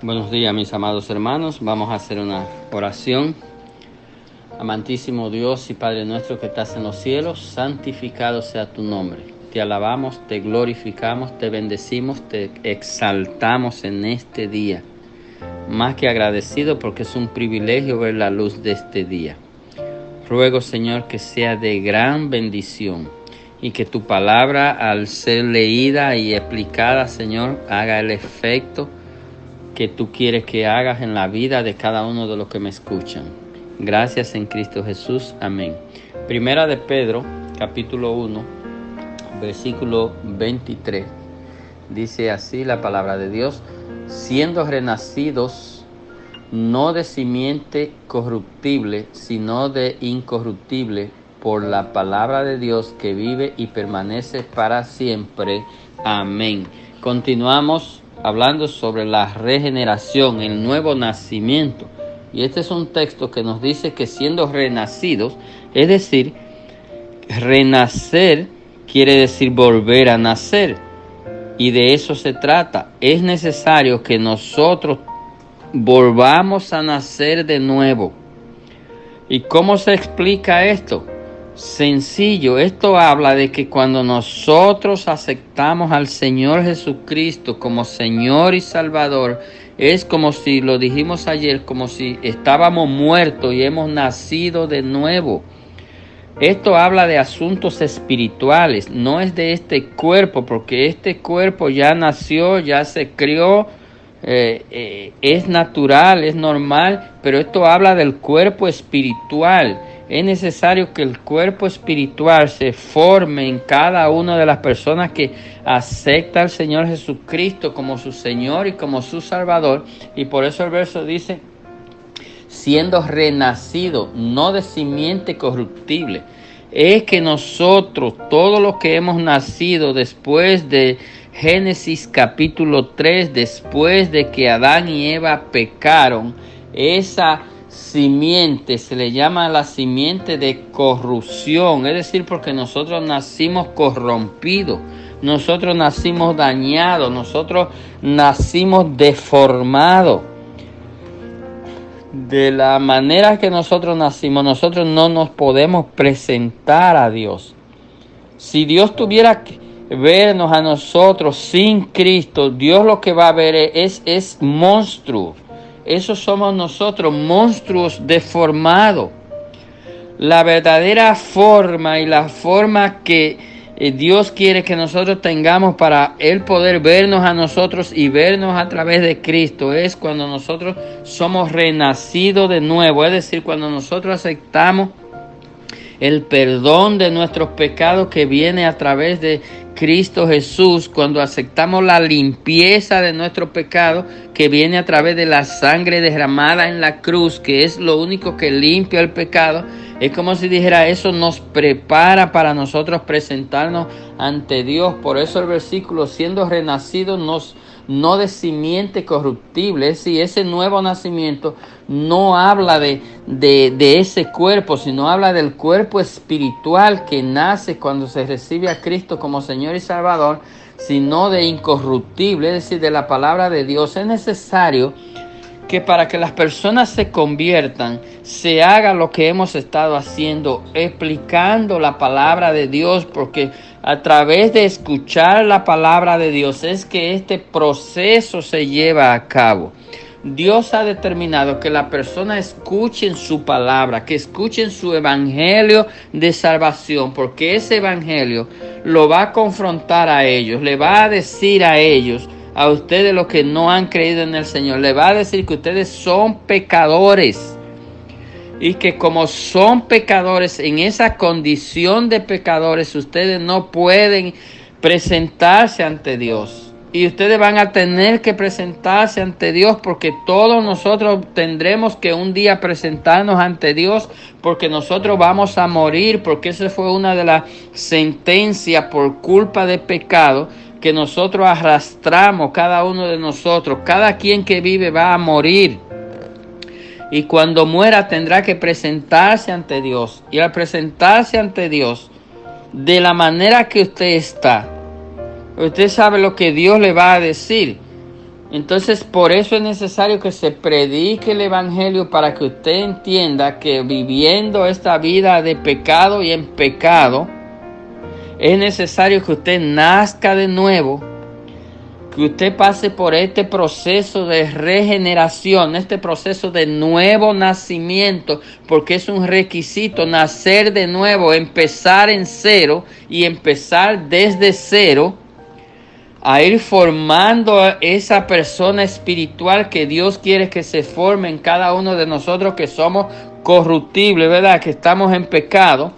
Buenos días, mis amados hermanos. Vamos a hacer una oración. Amantísimo Dios y Padre nuestro que estás en los cielos, santificado sea tu nombre. Te alabamos, te glorificamos, te bendecimos, te exaltamos en este día. Más que agradecido porque es un privilegio ver la luz de este día. Ruego, Señor, que sea de gran bendición y que tu palabra, al ser leída y explicada, Señor, haga el efecto que tú quieres que hagas en la vida de cada uno de los que me escuchan. Gracias en Cristo Jesús. Amén. Primera de Pedro, capítulo 1, versículo 23. Dice así la palabra de Dios: siendo renacidos no de simiente corruptible, sino de incorruptible, por la palabra de Dios que vive y permanece para siempre. Amén. Continuamos hablando sobre la regeneración, el nuevo nacimiento. Y este es un texto que nos dice que siendo renacidos, es decir, renacer quiere decir volver a nacer. Y de eso se trata. Es necesario que nosotros volvamos a nacer de nuevo. ¿Y cómo se explica esto? Sencillo, esto habla de que cuando nosotros aceptamos al Señor Jesucristo como Señor y Salvador, es como si, lo dijimos ayer, como si estábamos muertos y hemos nacido de nuevo. Esto habla de asuntos espirituales, no es de este cuerpo, porque este cuerpo ya nació, ya se crió, es natural, es normal, pero esto habla del cuerpo espiritual. Es necesario que el cuerpo espiritual se forme en cada una de las personas que acepta al Señor Jesucristo como su Señor y como su Salvador. Y por eso el verso dice, siendo renacido, no de simiente corruptible. Es que nosotros, todos los que hemos nacido después de Génesis capítulo 3, después de que Adán y Eva pecaron, esa simiente se le llama la simiente de corrupción, es decir, porque nosotros nacimos corrompidos, nosotros nacimos dañados, nosotros nacimos deformados. De la manera que nosotros nacimos, nosotros no nos podemos presentar a Dios. Si Dios tuviera que vernos a nosotros sin Cristo, Dios lo que va a ver es monstruo. Eso somos nosotros, monstruos deformados. La verdadera forma y la forma que Dios quiere que nosotros tengamos para Él poder vernos a nosotros y vernos a través de Cristo es cuando nosotros somos renacidos de nuevo. Es decir, cuando nosotros aceptamos el perdón de nuestros pecados que viene a través de Cristo Jesús, cuando aceptamos la limpieza de nuestro pecado que viene a través de la sangre derramada en la cruz, que es lo único que limpia el pecado. Es como si dijera, eso nos prepara para nosotros presentarnos ante Dios. Por eso el versículo, siendo renacidos no de simiente corruptible, es decir, ese nuevo nacimiento no habla de ese cuerpo, sino habla del cuerpo espiritual que nace cuando se recibe a Cristo como Señor y Salvador, sino de incorruptible, es decir, de la palabra de Dios. Es necesario que para que las personas se conviertan, se haga lo que hemos estado haciendo, explicando la palabra de Dios, porque a través de escuchar la palabra de Dios es que este proceso se lleva a cabo. Dios ha determinado que la persona escuchen su palabra, que escuchen su evangelio de salvación, porque ese evangelio lo va a confrontar a ellos, le va a decir a ellos, a ustedes los que no han creído en el Señor, le va a decir que ustedes son pecadores y que como son pecadores, en esa condición de pecadores, ustedes no pueden presentarse ante Dios. Y ustedes van a tener que presentarse ante Dios, porque todos nosotros tendremos que un día presentarnos ante Dios, porque nosotros vamos a morir, porque esa fue una de las sentencias por culpa de pecado que nosotros arrastramos, cada uno de nosotros. Cada quien que vive va a morir. Y cuando muera tendrá que presentarse ante Dios. Y al presentarse ante Dios, de la manera que usted está, usted sabe lo que Dios le va a decir. Entonces, por eso es necesario que se predique el Evangelio para que usted entienda que viviendo esta vida de pecado y en pecado, es necesario que usted nazca de nuevo, que usted pase por este proceso de regeneración, este proceso de nuevo nacimiento, porque es un requisito nacer de nuevo, empezar en cero y empezar desde cero, a ir formando esa persona espiritual que Dios quiere que se forme en cada uno de nosotros, que somos corruptibles, ¿verdad? Que estamos en pecado,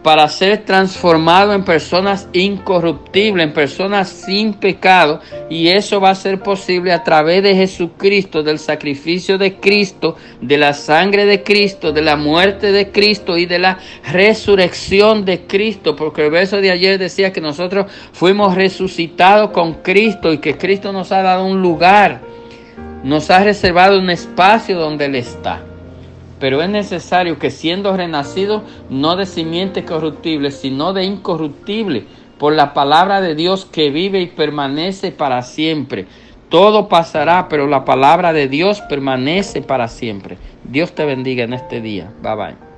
para ser transformado en personas incorruptibles, en personas sin pecado. Y eso va a ser posible a través de Jesucristo, del sacrificio de Cristo, de la sangre de Cristo, de la muerte de Cristo y de la resurrección de Cristo. Porque el verso de ayer decía que nosotros fuimos resucitados con Cristo y que Cristo nos ha dado un lugar, nos ha reservado un espacio donde Él está. Pero es necesario que, siendo renacido, no de simiente corruptible, sino de incorruptible, por la palabra de Dios que vive y permanece para siempre. Todo pasará, pero la palabra de Dios permanece para siempre. Dios te bendiga en este día. Bye bye.